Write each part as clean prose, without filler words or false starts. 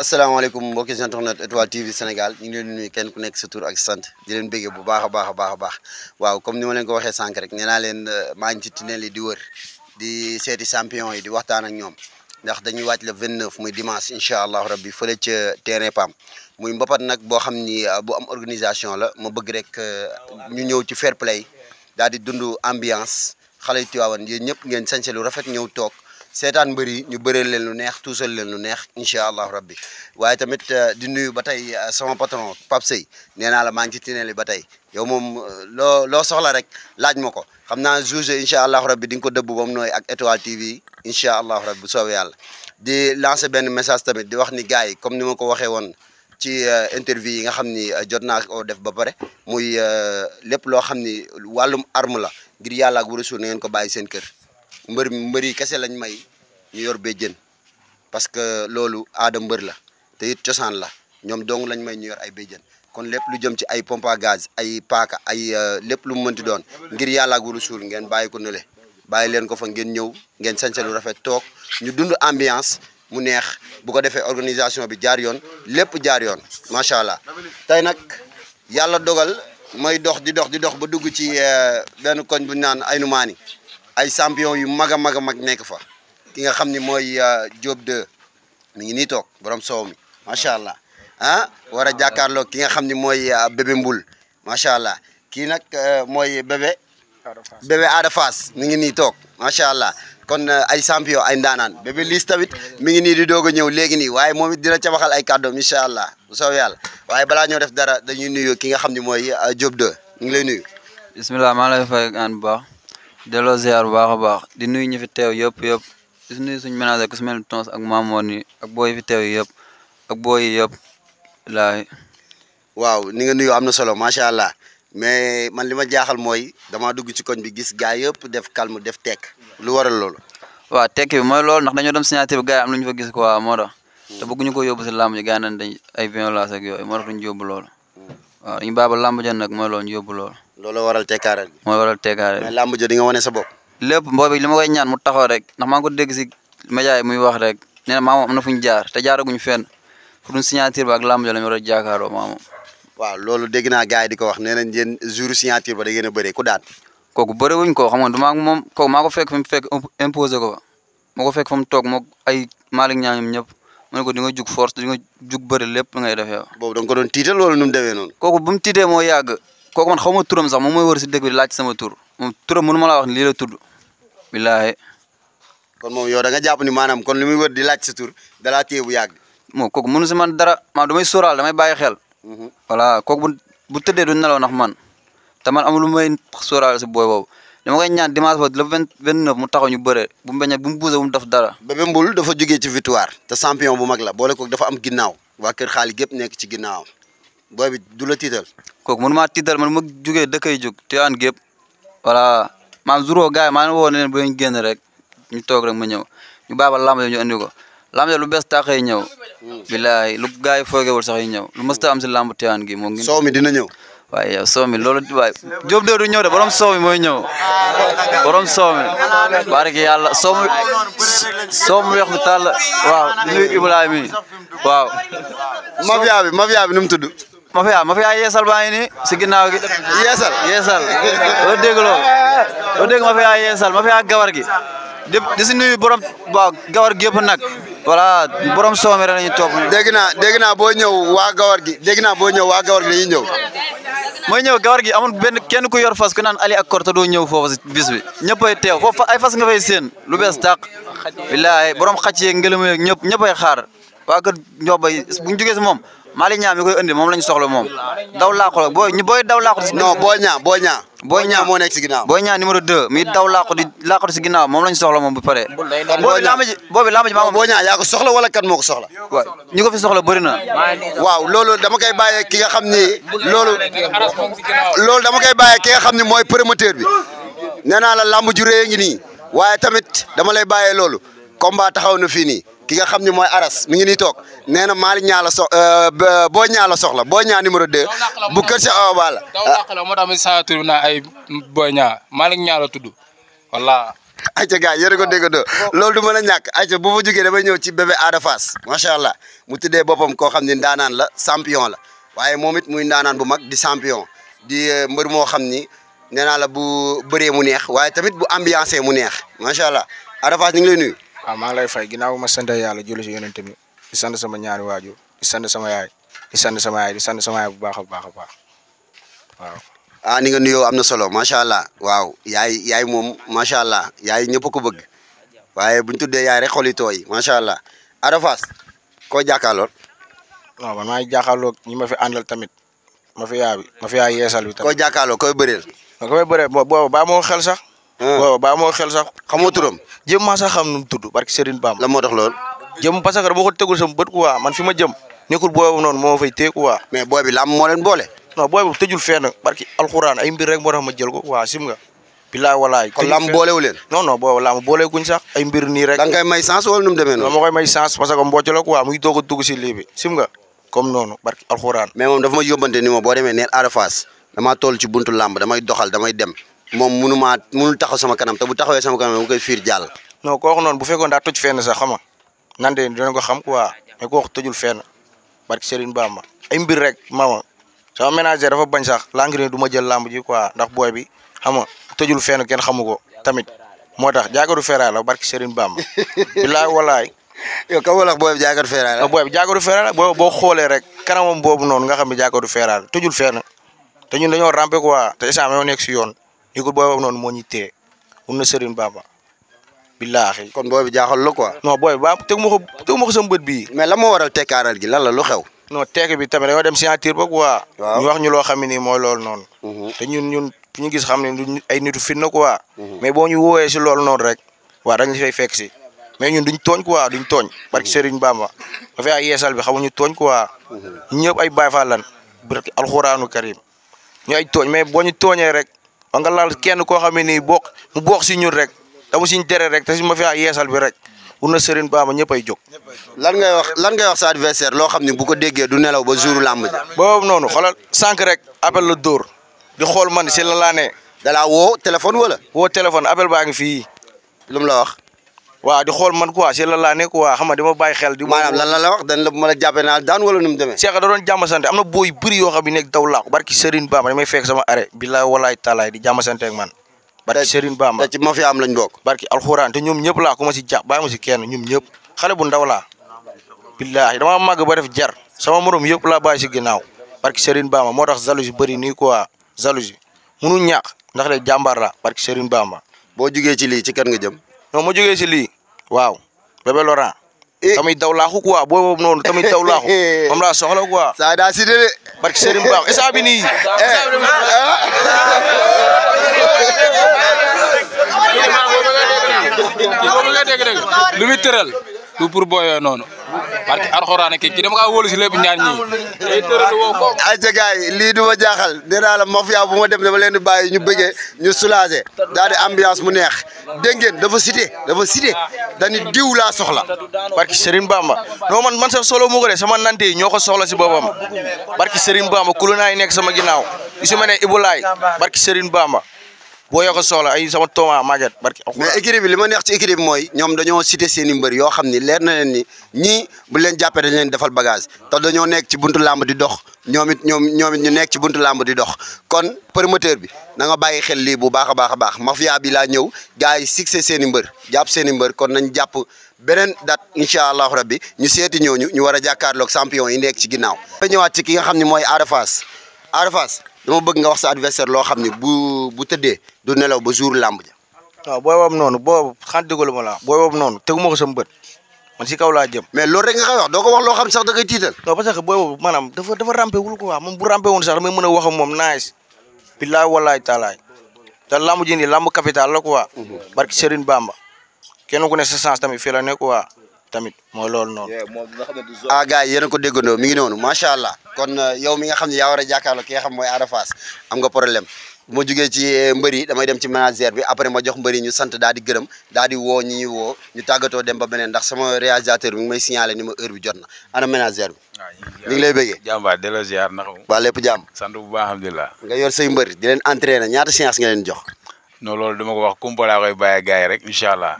asalaamaaleykum mbokki internet Étoile TV Sénégal ñu ngi leen di nuyu kenn ku nekk sa tur ak sant di leen béggee bu baax a baax waaw comme ni ma leen ko waxee sànq rek nee naa leen maa ngi ci tunnel yi di wër di seeti champion yi di waxtaan ak ñoom ndax dañuy wàcc le 29 muy dimanche incha allahu rabbi fële ca terrain PAM muy mbapat nag boo xam ni bu am organisation la ma bëgg rek ñu ñëw ci fair play daal di dund ambiance xale yu Tiwaawan yéen ñëpp ngeen sañse lu rafet ñëw toog seetaan mbër yi ñu bëreel leen lu neex tuusal leen lu neex incha allahu rabbi waaye tamit di nuyu ba tey sama patron Pape Seye nee naa la maa ngi ci tunnel yi ba tey yow moom loo soxla rek laaj ma ko xam naa juge incha allahu rabbi di nga ko dëbb ba mu nooy ak Étoile TV incha allahu rabbi bu soobee yàlla di lancer benn message tamit di wax ni gars yi comme ni ma ko waxee woon ci interview yi nga xam ni jot naa ko def ba pare muy lépp loo xam ni wàllum arme la ngir yàlla ak wërësul na ngeen ko bàyyi seen kër mbër yi kese lañ may ñu yor béjjën parce que loolu aada mbër la te it cosaan la ñoom dong lañ may ñu yor ay béjjën kon lépp lu jëm ci ay pompe à gaz ay paaka ay lépp lu mu mënti doon ngir yàlla ak wërësul ngeen bàyyi ko nële bàyyi leen ko fa ngeen ñëw ngeen sañse lu rafet toog ñu dund ambiance mu neex bu ko defee organisation bi jaar yoon lépp jaar yoon macha allah tey nag yàlla dogal may dox di dox ba dugg ci benn koñ bu ñu naan ay numaani ay champion yu mag a mag nekk fa ki nga xam ni mooy Diop 2 mi ngi nii toog borom soow mi macha allah war a jàkkaarloo ki nga xam ni mooy bébé mbul macha allah kii nag mooy bébé Ada Fass mi ngi nii toog macha allah kon ay champion ay ndaanaan bébé liis tamit mi ngi nii di doog a ñëw léegi nii waaye moom it dina ca waxal ay kàddoom incha allah bu soobee yàlla waaye balaa ñoo def dara dañuy nuyu ki nga xam ni mooy Diop 2 ñu ngi lay nuyu. bisimilah maa ngi lay fay bu baax. delloo ziar bu baax a baax di nuyu ñu fi teew yëpp di nuyu suñu ménage ku si mel ni Tons ak Mamoon yi ak booy fi teew yëpp ak booy yi yëpp laay. waaw ni nga nuyu am na solo macha allah mais man li ma jaaxal mooy dama dugg ci koñ bi gis gaa yëpp def calme def tekk lu waral loolu. waaw tekk bi mooy loolu ndax dañoo dem signature bi gaa yi am lu ñu fa gis quoi moo tax. te bëgguñu ko yóbbu si làmb ji gaa yi nañ dañ ay violence ak yooyu moo tax duñu yóbbu loolu. waaw ñu baaba làmb ja nag mooy loolu ñu yóbbu loolu. loolu waral tekkaaral bi. mooy waral tekkaaral bi mais làmb ja di nga wane sa bopp. lépp boobu li ma koy ñaan mu taxaw rek ndax maa ngi ko dégg si média yi muy wax rek nee na maa moom am na fu ñu jaar te jaaraguñu fenn fu duñ signature ba ak làmb ja la ñu war a jaakaaroo maa moom. waaw loolu dégg naa gars yi di ko wax nee nañ yéen jour signature ba da ngeen a bëree ku daan. kooku bëre wuñ ko xam nga du maa moom kooku maa ko fekk fi mu fekk imposé ko fa maa ko fekk fa mu toog moog ay Malick Niang ñoom ñëpp mu ne ko di nga jug force di nga jug bëri lépp ngay def yow. boobu da nga ko doon tiital loolu nu mu demee noonu. kooku bu mu tiitee moo yàgg kooku man xaw ma turam sax moom mooy wër si dëkk bi laaj sama tur moom turam mënu ma laa wax ni lii la tudd billaahi. kon moom yow da nga jàpp ni maanaam kon li muy wër di laaj sa tur dalaa téye bu yàgg. moom kooku mënu si man dara maanaam damay sóoraal damay bàyyi xel. voilà kooku bu tëddee du nelaw ndax man te man amul lu may sóoraal si booy boobu dama koy ñaan dimanche ba le 29 mu taxaw ñu bëre bu mu bañ bu mu buuse bu mu def dara. Bébé Mbul dafa jógee ci victoire te champion bu mag la boole ko dafa am ginnaaw waa kër xaalis gépp nekk ci ginnaawam booy bi du la tiital. kooku mënu maa tiital man ma jugee dëkkay jug Tiwaawan gépp voilà maanaam jour gars yi maa ngi woo ne leen ba ñu génn rek ñu toog rek ma ñëw ñu baabal lamb ñu andi ko lamb lu bees tàqee ñëw. bilaay lu gars yi foogewul sax yi ñëw lu mësta am si lamb Tiwaawan gi moom. soow mi dina ñëw. waaye yow soow mi loolu waay Diop 2 du ñëw de borom soow mi mooy ñëw borom soow mi barke yàlla soow mi weex bi tàll waaw di nuyu Ibrahima mi waaw. mafia bi nu mu tudd. mafia yeesal baa ngi nii si ginnaaw gi. yeesal doo dégg loolu doo dégg mafia gawar gi di si nuyu borom waaw gawar gi yëpp nag voilà borom soow mi rek la ñuy topp. dégg naa boo ñëw waa gawar gi dañuy ñëw. mooy ñëw gawar gi amul benn kenn ku yor fas ku naan Ali ak Korte doo ñëw foofu si bis bi ñëppay teew foofu ay fas nga fay seen lu bees tàq billaahi borom xacc yeeg ngelaw yeeg ñëppay xaar waa kër Ndiob bu ñu jógee si moom Malick Niang mi koy indi moom lañ soxla moom daw laaxu la booy daw laaxu si. non Boy Niang moo nekk si ginnaaw. Boy Niang numéro 2 mi daw laaxu si ginnaaw moom lañ soxla moom bu paree. boobi lamb ji maa moom. Boy Niang yaa ko soxla wala kan moo ko soxla. waaw ñi ko fi soxla bëri na. waaw loolu dama koy bàyyee ki nga xam ni loolu dama koy bàyyee ki nga xam ni mooy promoteur bi nee naa la lamb ju rëy ngi nii waaye tamit dama lay bàyyee loolu combat taxaw na fii nii ki nga xam ni mooy Aras mi ngi nii toog nee na Malick Niang la Boy Niang la soxla Boy Niang numéro 2 bu kër si Awa Balla. moo tax ma saa tur naa ay Boy Niang Malick Niang la tudd walla. ayca gars yéen a ko déggandoo loolu du mën a ñàkk ayca bu fa jógee damay ñëw ci bébé Ada Fass macha allah mu tuddee boppam koo xam ne ndaanaan la champion la waaye moom it muy ndaanaan bu mag di champion di mbër moo xam ni nee naa la bu bëree mu neex waaye tamit bu ambiancé mu neex macha allah Ada Fass ñu ngi lay nuyu. waaw maa ngi lay fay ginnaaw ma sant yàlla julli si yonent bi di sant sama ñaari waajur di sant sama yaay di sant sama yaay di sant sama yaay bu baax a baax a baax waaw. ah ni nga nuyoo am na solo macha allah waaw yaay moom macha allah yaay ñëpp ko bëgg waaye buñ tuddee yaay rek xoli tooy macha allah Ada Fass koo jàkkaarlool. non man maa ngi jàkkaarloog ñi ma fi àndal tamit ma fi yaay yeesal bi tamit. koo jàkkaarloo koy bëreel. ma koy bëree boobu baa moo xel sax. boobu baa moo xel sax. xamoo turam. jëm maa sax xam nu mu tudd barki Serigne Bamba. la moo tax lool. jëm parce que boo ko tegul sama bët quoi man fi ma jëm nekkul boobu noonu moo fay téye quoi. mais booy bi lam moo leen boole. non booy bu tëjul fenn barki alxuraan ay mbir rek moo tax ma jël ko waa sim nga. bilaay walaay kon lam boolewu leen. non boobu lam booleekuñ sax ay mbir nii rek. da nga koy may sens wala nu mu demee noonu. non ma koy may sens parce que mbocc la quoi muy doog a dugg si lii bi sim nga comme noonu barki alxuraan. mais moom dafa ma yóbbante ni ma boo demee neel Ada Fass damaa toll ci buntu làmb damay doxal damay dem moom munul taxaw sama kanam te bu taxawee sama kanam dama koy fiir jàll. non kooku noonu bu fekkoon daa toj fenn sax xam nga nan de dinañ ko xam quoi mais kooku tëjul fenn barki Serigne Bamba ay mbir rek mama sama ménager dafa bañ sax langri du ma jël làmb ji quoi ndax booy bi xam nga tëjul fenn kenn xamu ko tamit moo tax jaagaru feeraay la barki Serigne Bamba bilaay walaay. yow ka wala booy bi jaagaru feeraay la. booy bi jaagaru feeraay la boo xoolee rek kanamam boobu noonu nga xam ne jaagaru feeraay la tëjul fenn te ñun dañoo rampe quoi te instant ñoo nekk si yoon ñu ko booy boobu noonu moo ñu téye mun na Serigne Bamba billaahi. kon booy bi jaaxal la quoi. non booy bi ba tegu ma ko sama bët bii. mais la moo waral tekkaaral gi lan la lu xew. non tekk bi tamit dañoo dem signature ba quoi. waaw ñu wax ñu loo xam ne nii mooy loolu noonu. te ñun fi ñu gis xam ne duñ ay nitu fit na quoi. mais boo ñu woowee si loolu noonu rek waaw dañ la fay fekk si mais ñun duñ tooñ quoi duñ tooñ barki Serigne Bamba dafay ay yeesal bi xamuñu tooñ quoi. ñëpp ay Baay Faal lan barki alxuraanu karim ñu ay tooñ mais boo ñu tooñee rek ba nga laal kenn koo xam ne nii mu bokk si ñun rek tamu siñ dere rek te si ma fi ay yeesal bi rek pour na Serigne Bamba ñëpp ay jóg. lan ngay wax sa adversaire loo xam ne bu ko déggee du nelaw ba jouru làmb ja. boobu noonu xoolal sànq rek appel la dóor di xool man si la laa ne. da laa woo téléphone wala. woo téléphone appel baa ngi fii. lu mu la wax. waaw di xool man quoi si la laa ne quoi xam nga dama bàyyi xel. maanaam lan la wax dañ la ma la jàppee naa daan wala nu mu demee. Cheikh da doon jàmm sante am na booy bëri yoo xam ne nekk daw laaku barki Serigne Bamba damay fekk sama arrêt billaay walaay taalaay di jàmm sante ak man. barki Serigne Bamba te ci mafia am lañ bokk. barki alxuraan te ñoom ñëpp laa ku ma si jàpp bàyyi ma si kenn ñoom ñëpp xale bu ndaw laa billahi dama màgg ba def jar sama morom yëpp laa bàyyi si ginnaaw barki Serigne Bamba moo tax jalousie bëri nii quoi jalousie munu ñàkk ndax le jàmbaar la barki Serigne Bamba. boo jugee ci lii ci kan nga jëm. non ma jógee si lii waaw bébé Laurent. tamit daw laaxu quoi boobu noonu tamit daw laaxu moom laa soxla quoi. saa daa si de. barki Serigne Bamba instant bi nii. lu muy tëral lu pour booyoo noonu parce que alxuraan kii dama kaa wóolu si lépp ñaar ñii day tëral woo ko. ayca gars yi lii du ma jaaxal nee naa la mafia bu ma dem dama leen di bàyyi ñu bëggee ñu soulager daal di ambiance mu neex dégg ngeen dafa cité dañu diw laa soxla. barki Serigne Bamba non man sax solo moo ko de sama nante yi ñoo ko soxla si boppam barki Serigne Bamba kulunaa yi nekk sama ginnaaw su ma nee Ibulaay barki Serigne Bamba. boo yoo ko soxla ay sama tooma màgget barki. mais équipe bi li ma neex ci équipe bi mooy ñoom dañoo cité seen i mbër yoo xam ni leer na leen ni ñii bu leen jàppee dañ leen defal bagage te dañoo nekk ci buntu làmb di dox ñoom it ñu nekk ci buntu làmb di dox kon promoteur bi na nga bàyyi xel lii bu baax a baax a baax mafia bi laa ñëw gars yi fixé seen i mbër jàpp seen i mbër kon nañ jàpp beneen date incha allahu rabbi ñu seeti ñooñu ñu war a jàkkaarloog champion yi nekk ci ginnaaw. ba ñëwaat ci ki nga xam ne mooy Ada Fass dama bëgg nga wax sa adversaire loo xam ne bu tëddee du nelaw ba jour làmb ja. waaw booy boobu noonu boobu xanaa déglu ma la booy boobu noonu tegu ma ko sama bët man si kaw laa jëm. mais loolu rek nga koy wax doo ko wax loo xam sax da koy tiital. non parce que booy boobu maanaam dafa rampé wul quoi moom bu rampé woon sax damay mën a wax ak moom nice. billaay wallaay taalaay te làmb ji nii làmb capital la quoi. barki Serigne Bamba kenn ku ne sa sens tamit fii la ne quoi. tamit mooy loolu noonu. ah gars yi yéen a ko déggandoo mi ngi noonu macha allah kon yow mi nga xam ne yaa war a jàkkaarloo ki nga xam mooy Ada Fass am nga problème bu ma jugee ci mbër yi damay dem ci manager bi après ma jox mbër yi ñu sant daal di gërëm daal di woo ñi ñuy woo ñu tàggatoo dem ba beneen ndax sama réalisateur bi mi ngi may signalé ni ma heure bi jot na ana manager bi. mi ngi lay bëggee. jàmbaar delloo ziar naka. waa lépp jàmm. sant bu baax alhamdulilah. nga yor say mbër di leen entraîné ñaata séance nga leen jox. non loolu dama ko wax kumpa laa koy bàyyi gars yi rek incha allah.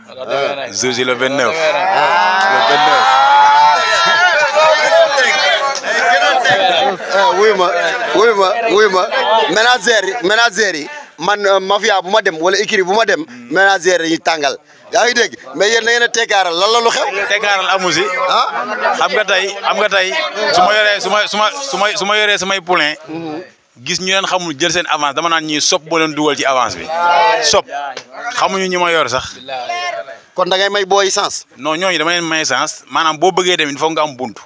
jeudi le 29. wuy ma ménagères yi man mafia bu ma dem wala écurie bu ma dem ménagères yi tàngal yaa ngi dégg mais yéen da ngeen a tekkaaral lan la lu xew. tekkaaral amu si. xam nga tey su ma yoree samay poulain gis ñu leen xamul jël seen avance dama naan ñii sop boo leen dugal ci avance bi sop xamuñu ñi ma yor sax. kon da ngay may booy sens. non ñooñu dama leen may sens maanaam boo bëggee dem il faut nga am buntu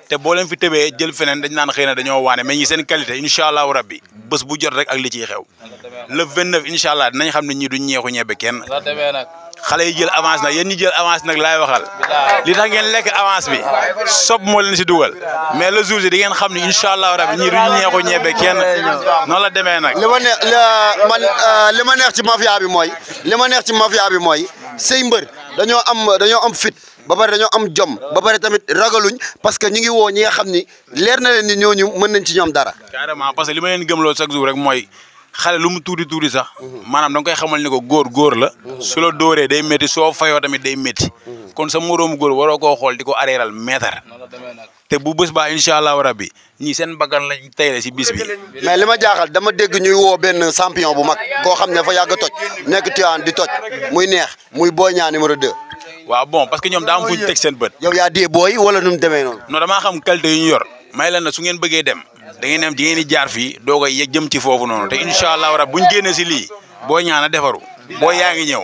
te boo leen fi tëbee jël feneen dañ naan xëy na dañoo waane mais ñi seen qualité incha allahu rabbi bés bu jot rek ak li ciy xew le 29 incha allah dinañ xam ne ñii duñ ñeexu ñebe kenn. xale yi jël avance nag yéen ñi jël avance nag laay waxal li tax ngeen lekk avance bi sob moo leen si dugal mais le jour di ngeen xam ne incha allah rabi ñii duñu ñeexu ñebe kenn noonu la demee nag. li ma neex ci mafia bi mooy say mbër dañoo am fit ba pare dañoo am jom ba pare tamit ragaluñ parce que ñu ngi woo ñi nga xam ni leer na leen ni ñooñu mën nañ ci ñoom dara. carrément parce que li ma leen gëmloo chaque jour rek mooy. xale lu mu tuuti sax maanaam da nga koy xamal ni ko góor la su la dóoree day métti soo fayoo tamit day métti kon sa moroomu góor waroo koo xool di ko areeral meetar te bu bés baa incha allahu rabbi ñii seen baggan lañ tey si bis bi. mais li ma jaaxal dama dégg ñuy woo benn champion bu mag koo xam ne fa yàgg a toj nekk Tivaouane di toj muy neex muy Boy Niang numéro 2. waaw bon parce que ñoom daa am fu ñu teg seen bët. yow yaa dee booy wala nu mu demee noonu. non damaa xam qualité yu ñu yor may leen na su ngeen bëggee dem. da ngeen di jaar fii doog a jëm ci foofu noonu te incha allah rab bu ñu génnee si lii boo ñaana defaru boo yaa ngi ñëw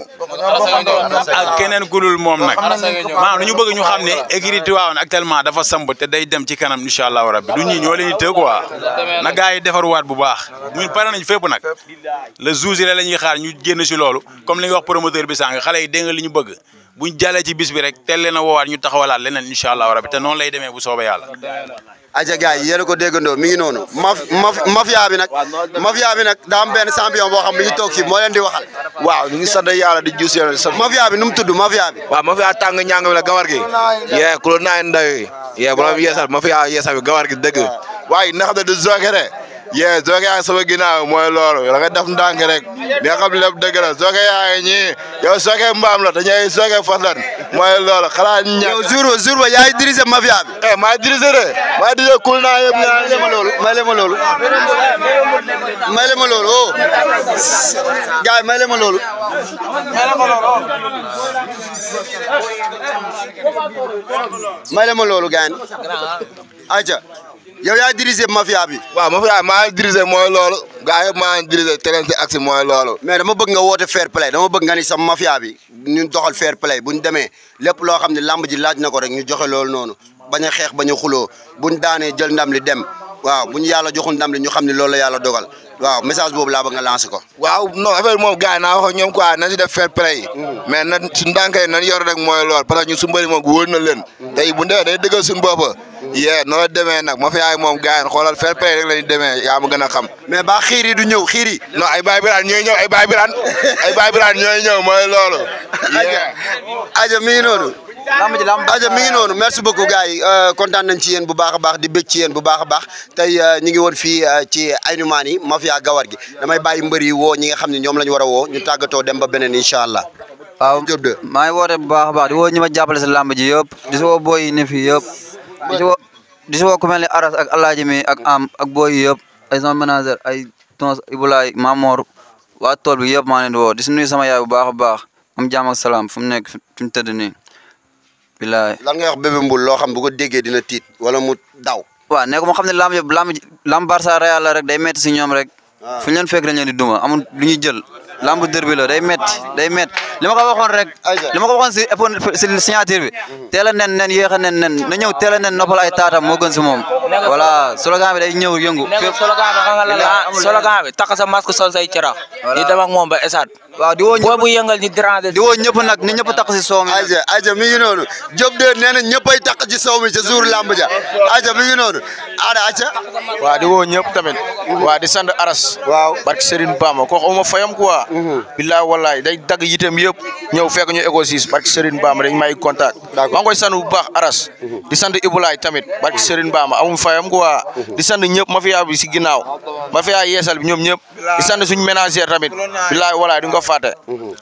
ak keneen ku dul moom nag maanaam dañu bëgg ñu xam ne écurie Tivaouane actuellement dafa samb te day dem ci kanam incha allah rabbi du ñii ñoo leen di tëgg quoi na gars yi defaruwaat bu baax ñun pare nañ fépp nag le jour yi la ñuy xaar ñu génn si loolu comme li nga wax promoteur bi sànq xale yi dégg nga li ñu bëgg buñ jàllee ci bis bi rek teel leen a woowaat ñu taxawalaat leneen incha allah rabbi te noonu lay demee bu soobee yàlla. aja gars yi yéen a ko déggandoo mi ngi noonu mafia bi nag daa am benn champion boo xam mi ngi toog fii moo leen di waxal. waaw ñu ngi sant yàlla di jus yéen sant. mafia bi nu mu tudd mafia bi. waaw mafia tàng ñàng bi la gawar gi. yee ku naay ndaw yi. yee borom yeesal mafia yeesal bi gawar gi dëgg. waaye na xam ne du Zokere. yee Zoke yaa sama ginnaaw mooy loolu da nga def ndànk rek di nga xam lépp dëgg la Zoke yaa ngi ñii yow Zoke mbaam la te ñooy Zoke fas lan mooy loolu xalaat ña. yow jour ba yaay dirigé mafia bi. maa dirigé de maa dirigé kul naa yëpp ñaar may le ma loolu oh gars yi may le ma loolu. may le ma loolu gars yi ayca yow yaa dirigé mafia bi. waaw mafia maa dirigé mooy loolu gars yëpp maa dirigé terrain ci aksi mooy loolu. mais dama bëgg nga woote fair play dama bëgg nga ni sa mafia bi ñu doxal fair play bu ñu demee lépp loo xam ne lamb ji laaj na ko rek ñu joxe loolu noonu bañ a xeex bañ a xuloo buñ daanee jël ndam li dem waaw bu ñu yàlla joxul ndam li ñu xam ne loolu la yàlla dogal waaw message boobu laa bëgg nga lancé ko. waaw non affaire moom gars yi naa wax ak ñoom quoi nañ si def fair play mais na su ndànkee nañ yor rek mooy lool parce que ñun su mbëri moom wóor na leen tey bu ndewee day dëggal suñu bopp yee noonu la demee nag ma fi yaay moom gars yi xoolal fair play rek la ñu demee yaa ma gën a xam. mais ba xiir yi du ñëw xiir yi. non ay baay biraan ñooy ñëw ay baay biraan ñooy ñëw mooy loolu. aja mi ngi noonu. aja mi ngi noonu merci beaucoup gars yi kontaan nañ ci yéen bu baax a baax di bëgg ci yéen bu baax a baax tey ñu ngi woon fii ci Ainoumane mafia gawar gi damay bàyyi mbër yi woo ñi nga xam ne ñoom la ñu war a woo ñu tàggatoo dem ba beneen incha allah. waaw Diop de maa ngi woote bu baax a baax di woo ñi ma jàppale si làmb ji yëpp di si woo booy yi ne fii yëpp di si woo ku mel ni Aras ak Alaaji mi ak am ak booy yi yëpp ay sama manager ay tons Ibulaay Mamor waa tool bi yëpp maa leen di woo di si nuyu sama yaay bu baax a baax am jàmm ak salaam fu mu nekk fi mu tëdd nii bilaay. lan ngay wax Bébé Mboul loo xam bu ko déggee dina tiit wala mu daw. waaw ne ko moo xam ne lamb Barça Real la rek day métti si ñoom rek fu ñu leen fekk dañ leen di duma amul lu ñuy jël lamb derby la day métti li ma ko waxoon rek li ma ko waxoon si signature bi teel a nen yéex a nen na ñëw teel a nen noppal ay taatam moo gën si moom voilà slogan bi day ñëw yëngu slogan bi takk sa masque sol say cerax di dem ak moom ba esat waaw di woo ñëpp bu yëngal ñu déranger di woo ñëpp nag ni ñëpp takk si soow mi aja mi ngi noonu Diop de nee na ñëppay takk ci soow mi ca jour lamb ja aja mi ngi noonu aja waaw di woo ñëpp tamit waaw di sant Aras waaw barke Serigne Bamba ko xawma fayam quoi billaay wallaay day dagg yitam yëpp ñëw fekk ñu Eco 6 barki Serigne Bamba dañ may contact maa ngi koy sant bu baax Aras di sant Ibulaay tamit barki Serigne Bamba amuñ fayam quoi di sant ñëpp mafia bi si ginnaaw mafia yeesal bi ñoom ñëpp di sant suñu ménagère tamit billaay wallaay du nga ko fàtte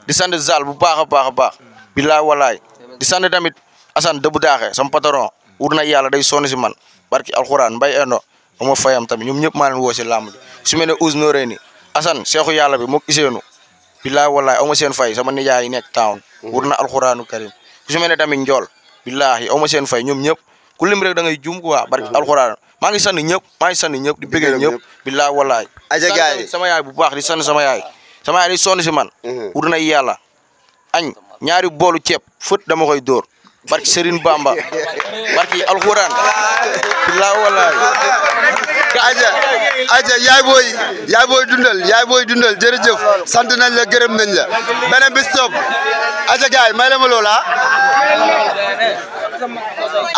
di sant Zal bu baax a baax a baax billaay wallaay di sant tamit Assane dëbb daaxe sama patron wur na yàlla day sonn si man barki alxuraan mbay endo ama fayam tamit ñoom ñëpp maa leen woo si làmb bi su mel ne Ousse Noreyni Assane seexu yàlla bi mook Iseenu billaay wallaay aw ma seen fay sama nijaay yi nekk town wur na alxuraanu karim su mel ne tamit njool billaahi aw ma seen fay ñoom ñëpp ku lim rek da ngay jum quoi barki alxuraan maa ngi sant ñëpp di bëggee ñëpp billaay wallaay aja gaay sama yaay bu baax di sant sama yaay di sonn si man wur na yàlla añ ñaari boolu ceeb fët dama koy dóor barki Serigne Bamba barki alxuraan billaay wallaay aja yaay booy dundal jërëjëf sant nañ la gërëm nañ la beneen bis topp aja gaay may la ma loola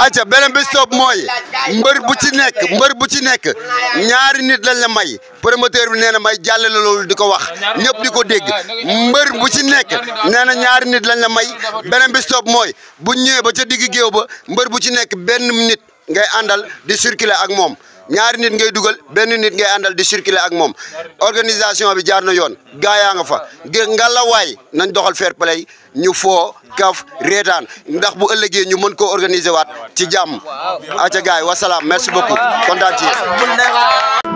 aja beneen bis topp mooy mbër bu ci nekk ñaari nit lañ la may promoteur bi nee na may jàlle la loolu di ko wax ñëpp di ko dégg mbër bu ci nekk nee na ñaari nit lañ la may beneen bis topp mooy bu ñëwee ba ca digg géew ba mbër bu ci nekk benn nit ngay àndal di circuler ak moom ñaari nit ngay dugal benn nit ngay àndal di circuler ak moom organisation bi jaar na yoon gaa yaa nga fa ngalawaay nañ doxal fair play ñu foo kaf reetaan ndax bu ëllëgee ñu mën koo organiser waat ci jàmm aca gaay wasalaam merci beaucoup kontaan ci